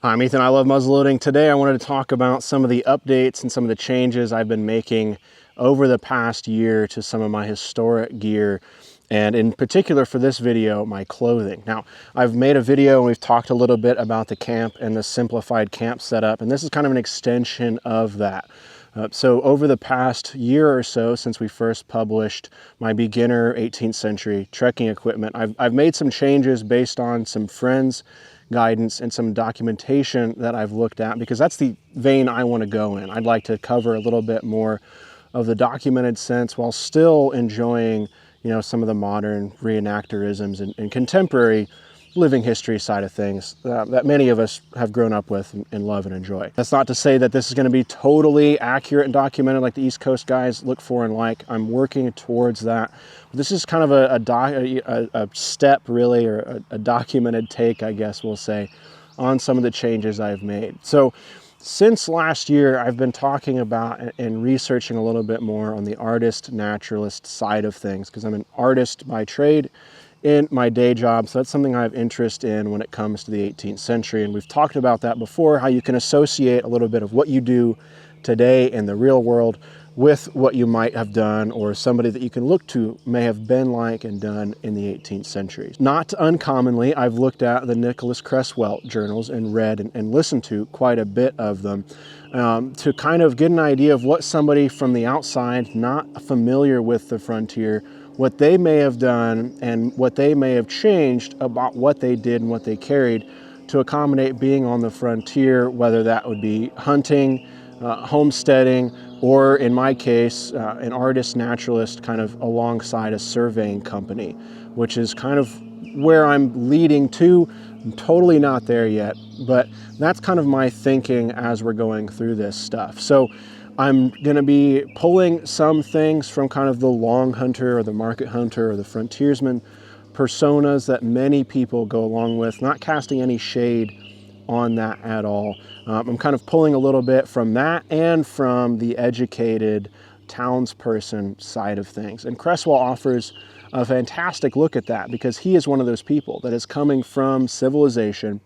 I'm Ethan, I love muzzleloading. Today I wanted to talk about some of the updates and some of the changes I've been making over the past year to some of my historic gear, and in particular for this video, my clothing. Now, I've made a video and we've talked a little bit about the camp and the simplified camp setup, and this is kind of an extension of that. So over the past year or so, since we first published my beginner 18th century trekking equipment, I've made some changes based on some friends' guidance and some documentation that I've looked at, because that's the vein I want to go in. I'd like to cover a little bit more of the documented sense while still enjoying, some of the modern reenactorisms and contemporary living history side of things that many of us have grown up with and love and enjoy. That's not to say that this is going to be totally accurate and documented like the East Coast guys look for and like. I'm working towards that. This is kind of a step, really, or a documented take, I guess we'll say, on some of the changes I've made. So since last year, I've been talking about and researching a little bit more on the artist naturalist side of things, because I'm an artist by trade in my day job. So that's something I have interest in when it comes to the 18th century. And we've talked about that before, how you can associate a little bit of what you do today in the real world with what you might have done, or somebody that you can look to may have been like and done in the 18th century. Not uncommonly, I've looked at the Nicholas Creswell journals and read and listened to quite a bit of them to kind of get an idea of what somebody from the outside, not familiar with the frontier, what they may have done and what they may have changed about what they did and what they carried to accommodate being on the frontier, whether that would be hunting, homesteading, or in my case, an artist naturalist kind of alongside a surveying company, which is kind of where I'm leading to. I'm totally not there yet, but that's kind of my thinking as we're going through this stuff. So I'm going to be pulling some things from kind of the long hunter or the market hunter or the frontiersman personas that many people go along with, not casting any shade on that at all. I'm kind of pulling a little bit from that and from the educated townsperson side of things. And Creswell offers a fantastic look at that, because he is one of those people that is coming from civilization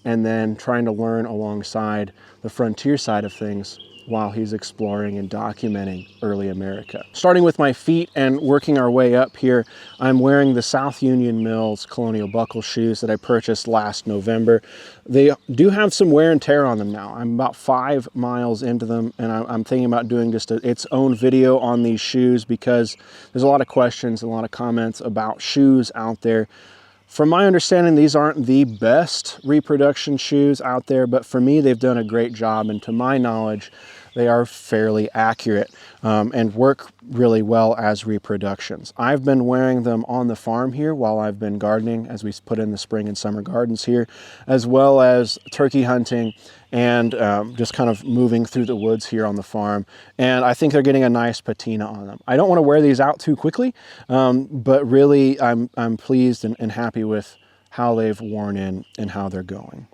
and then trying to learn alongside the frontier side of things while he's exploring and documenting early America. Starting with my feet and working our way up here, I'm wearing the South Union Mills Colonial buckle shoes that I purchased last November. They do have some wear and tear on them now. I'm about 5 miles into them, and I'm thinking about doing just its own video on these shoes, because there's a lot of questions and a lot of comments about shoes out there. From my understanding, these aren't the best reproduction shoes out there, but for me, they've done a great job, and to my knowledge, they are fairly accurate and work really well as reproductions. I've been wearing them on the farm here while I've been gardening, as we put in the spring and summer gardens here, as well as turkey hunting and just kind of moving through the woods here on the farm. And I think they're getting a nice patina on them. I don't want to wear these out too quickly, but really I'm pleased and happy with how they've worn in and how they're going.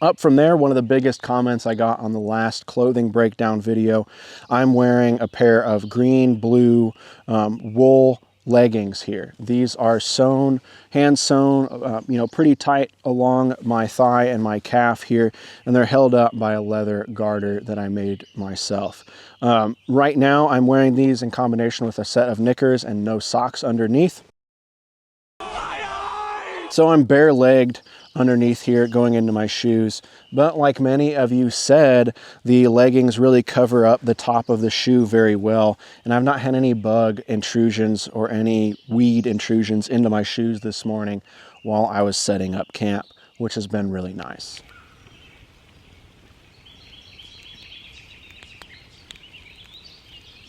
Up from there, one of the biggest comments I got on the last clothing breakdown video, I'm wearing a pair of green, blue wool leggings here. These are sewn, hand sewn, pretty tight along my thigh and my calf here, and they're held up by a leather garter that I made myself. Right now, I'm wearing these in combination with a set of Knickers and no socks underneath. So I'm bare-legged underneath here going into my shoes, but like many of you said, the leggings really cover up the top of the shoe very well, and I've not had any bug intrusions or any weed intrusions into my shoes this morning while I was setting up camp, which has been really nice.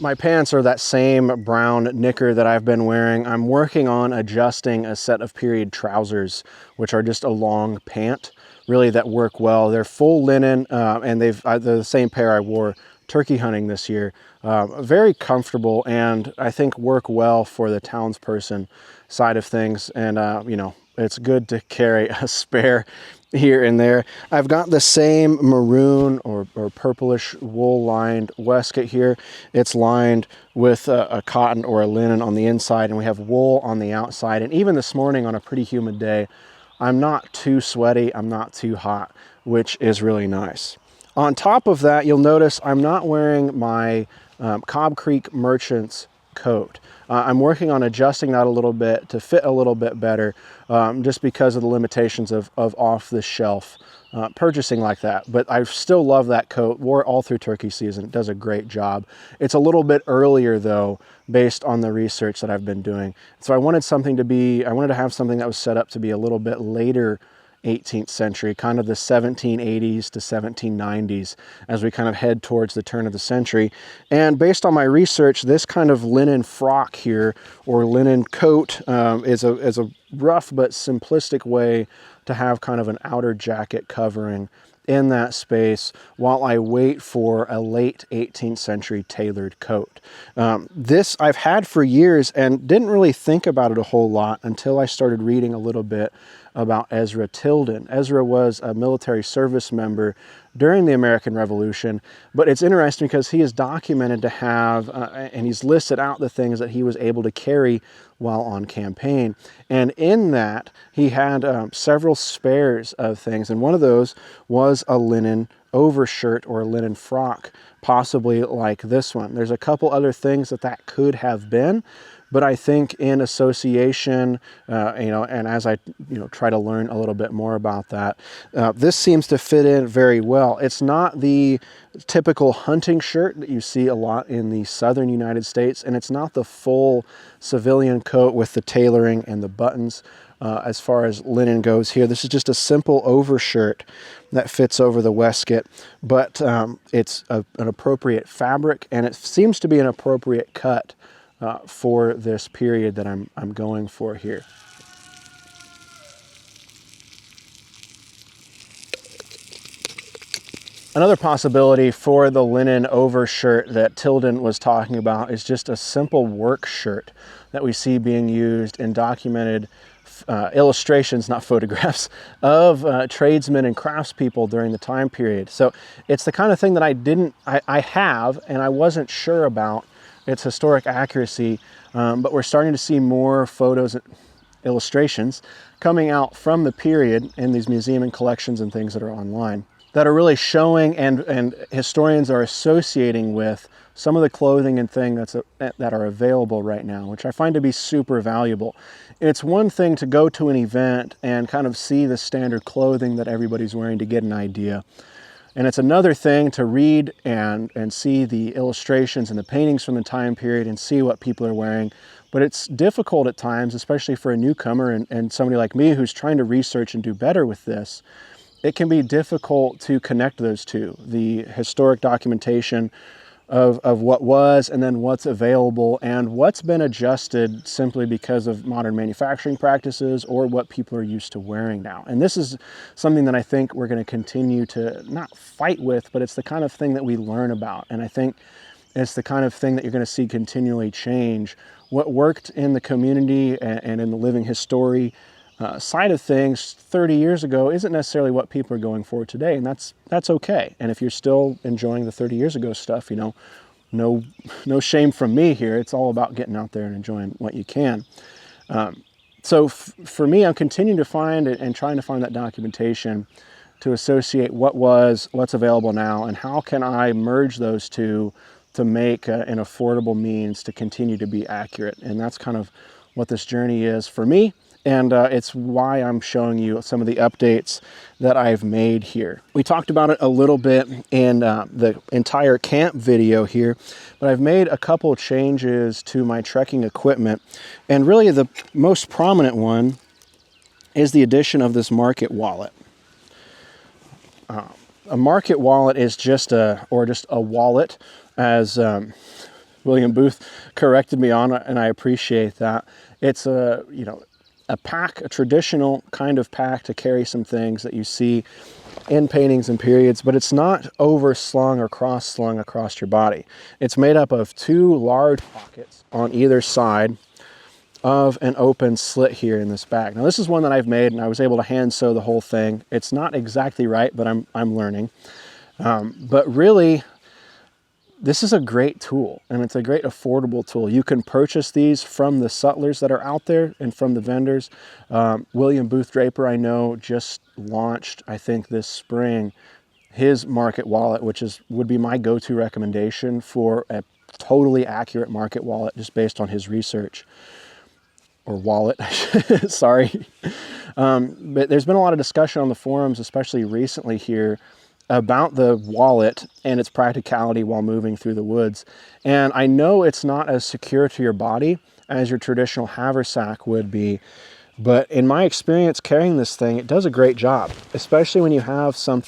My pants are that same brown knicker that I've been wearing. I'm working on adjusting a set of period trousers, which are just a long pant, really, that work well. They're full linen, and they're the same pair I wore turkey hunting this year. Very comfortable, and I think work well for the townsperson side of things. And, it's good to carry a spare here and there. I've got the same maroon or purplish wool lined waistcoat here. It's lined with a cotton or a linen on the inside, and we have wool on the outside. And even this morning on a pretty humid day, I'm not too sweaty, I'm not too hot. which is really nice. On top of that, you'll notice I'm not wearing my Cobb Creek Merchants coat. I'm working on adjusting that a little bit to fit a little bit better, just because of the limitations of off-the-shelf purchasing like that. But I still love that coat. Wore it all through turkey season. It does a great job. It's a little bit earlier though, based on the research that I've been doing. So I wanted to have something that was set up to be a little bit later 18th century, kind of the 1780s to 1790s, as we kind of head towards the turn of the century. And based on my research, this kind of linen frock here, or linen coat, is a rough but simplistic way to have kind of an outer jacket covering in that space while I wait for a late 18th century tailored coat. This I've had for years and didn't really think about it a whole lot until I started reading a little bit about Ezra Tilden. Ezra was a military service member during the American Revolution, but it's interesting because he is documented to have, and he's listed out the things that he was able to carry while on campaign. And in that, he had several spares of things, and one of those was a linen overshirt or a linen frock, possibly like this one. There's a couple other things that could have been, but I think in association, and as I try to learn a little bit more about that, this seems to fit in very well. It's not the typical hunting shirt that you see a lot in the southern United States, and it's not the full civilian coat with the tailoring and the buttons as far as linen goes here. This is just a simple overshirt that fits over the waistcoat, but it's an appropriate fabric, and it seems to be an appropriate cut for this period that I'm going for here. Another possibility for the linen overshirt that Tilden was talking about is just a simple work shirt that we see being used in documented illustrations, not photographs, of tradesmen and craftspeople during the time period. So it's the kind of thing that I have, and I wasn't sure about its historic accuracy, but we're starting to see more photos and illustrations coming out from the period in these museum and collections and things that are online that are really showing and historians are associating with some of the clothing and things that are available right now, which I find to be super valuable. It's one thing to go to an event and kind of see the standard clothing that everybody's wearing to get an idea. And it's another thing to read and see the illustrations and the paintings from the time period and see what people are wearing. But it's difficult at times, especially for a newcomer and somebody like me who's trying to research and do better with this. It can be difficult to connect those two, the historic documentation of what was and then what's available and what's been adjusted simply because of modern manufacturing practices or what people are used to wearing now. And this is something that I think we're going to continue to not fight with, but it's the kind of thing that we learn about. And I think it's the kind of thing that you're going to see continually change. What worked in the community and in the living history side of things 30 years ago isn't necessarily what people are going for today, and that's okay. And if you're still enjoying the 30 years ago stuff, no shame from me here. It's all about getting out there and enjoying what you can. So for me, I'm continuing to find and trying to find that documentation to associate what's available now, and how can I merge those two to make an affordable means to continue to be accurate. And that's kind of what this journey is for me. And it's why I'm showing you some of the updates that I've made here. We talked about it a little bit in the entire camp video here, but I've made a couple changes to my trekking equipment. And really the most prominent one is the addition of this market wallet. A market wallet is just a wallet, as William Booth corrected me on, and I appreciate that. It's a pack, a traditional kind of pack to carry some things that you see in paintings and periods, but it's not overslung or cross-slung across your body. It's made up of two large pockets on either side of an open slit here in this bag. Now this is one that I've made, and I was able to hand sew the whole thing. It's not exactly right, but I'm learning. But really, this is a great tool, and it's a great affordable tool. You can purchase these from the sutlers that are out there and from the vendors. William Booth Draper, I know, just launched, I think this spring, his market wallet, which would be my go-to recommendation for a totally accurate market wallet just based on his research. Or wallet, sorry. But there's been a lot of discussion on the forums, especially recently here, about the wallet and its practicality while moving through the woods. And I know it's not as secure to your body as your traditional haversack would be, but in my experience carrying this thing, it does a great job, especially when you have some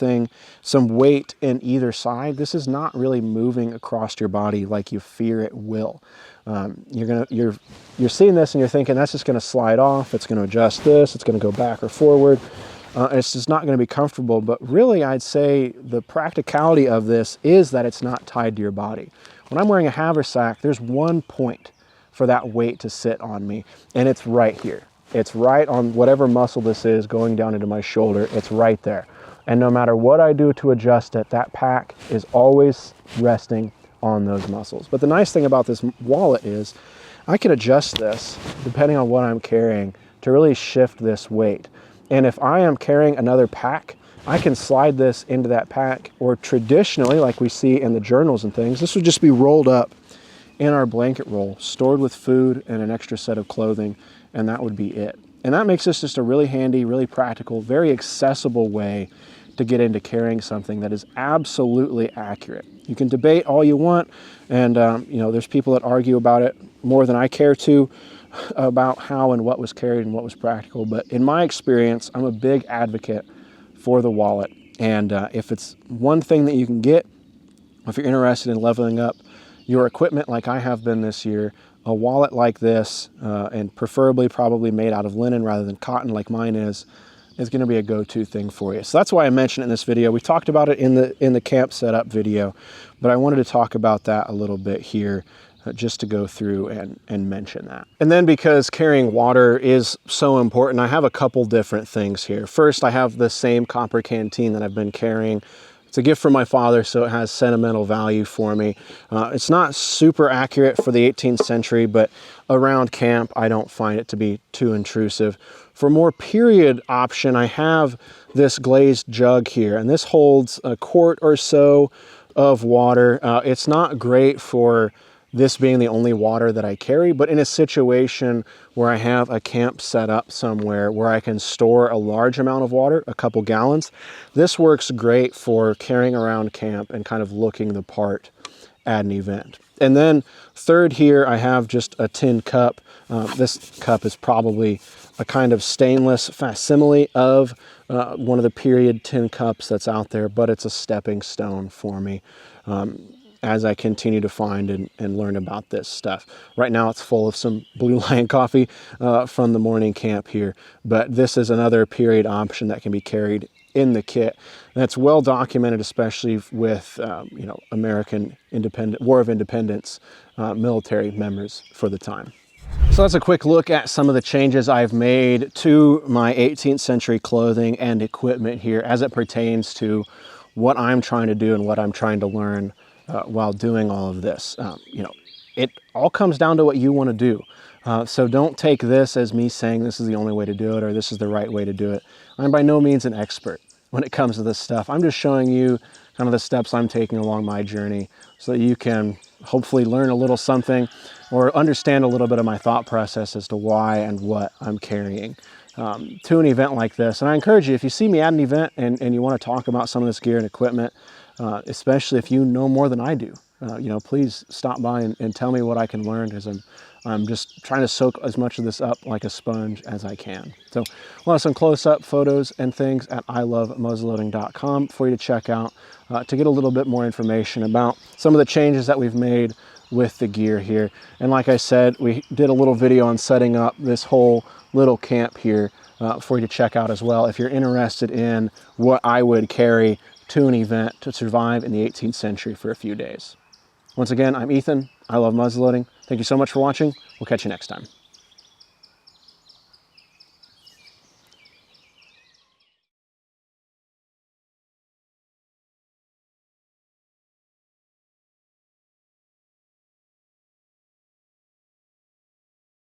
weight in either side. This is not really moving across your body like you fear it will. You're seeing this and you're thinking that's just going to slide off. It's going to adjust this. It's going to go back or forward. It's just not going to be comfortable, but really I'd say the practicality of this is that it's not tied to your body. When I'm wearing a haversack, there's one point for that weight to sit on me, and it's right here. It's right on whatever muscle this is going down into my shoulder. It's right there. And no matter what I do to adjust it, that pack is always resting on those muscles. But the nice thing about this wallet is I can adjust this depending on what I'm carrying to really shift this weight. And if I am carrying another pack, I can slide this into that pack, or traditionally, like we see in the journals and things, this would just be rolled up in our blanket roll, stored with food and an extra set of clothing, and that would be it. And that makes this just a really handy, really practical, very accessible way to get into carrying something that is absolutely accurate. You can debate all you want, and there's people that argue about it more than I care to, about how and what was carried and what was practical. But in my experience, I'm a big advocate for the wallet. And if it's one thing that you can get, if you're interested in leveling up your equipment like I have been this year, a wallet like this, and preferably probably made out of linen rather than cotton like mine is going to be a go-to thing for you. So that's why I mentioned it in this video. We talked about it in the camp setup video, but I wanted to talk about that a little bit here, just to go through and mention that. And then because carrying water is so important, I have a couple different things here. First, I have the same copper canteen that I've been carrying. It's a gift from my father, so it has sentimental value for me. It's not super accurate for the 18th century, but around camp, I don't find it to be too intrusive. For a more period option, I have this glazed jug here, and this holds a quart or so of water. It's not great for this being the only water that I carry, but in a situation where I have a camp set up somewhere where I can store a large amount of water, a couple gallons, this works great for carrying around camp and kind of looking the part at an event. And then third here, I have just a tin cup. This cup is probably a kind of stainless facsimile of one of the period tin cups that's out there, but it's a stepping stone for me as I continue to find and learn about this stuff. Right now it's full of some Blue Lion coffee from the morning camp here, but this is another period option that can be carried in the kit. That's well documented, especially with American War of Independence military members for the time. So that's a quick look at some of the changes I've made to my 18th century clothing and equipment here as it pertains to what I'm trying to do and what I'm trying to learn while doing all of this. It all comes down to what you want to do. So don't take this as me saying this is the only way to do it or this is the right way to do it. I'm by no means an expert when it comes to this stuff. I'm just showing you kind of the steps I'm taking along my journey so that you can hopefully learn a little something or understand a little bit of my thought process as to why and what I'm carrying to an event like this. And I encourage you, if you see me at an event and you want to talk about some of this gear and equipment, especially if you know more than I do, please stop by and tell me what I can learn, because I'm just trying to soak as much of this up like a sponge as I can. So we'll have some close-up photos and things at ilovemuzzleloading.com for you to check out to get a little bit more information about some of the changes that we've made with the gear here. And like I said, we did a little video on setting up this whole little camp here for you to check out as well if you're interested in what I would carry to an event to survive in the 18th century for a few days. Once again, I'm Ethan. I love muzzleloading. Thank you so much for watching. We'll catch you next time.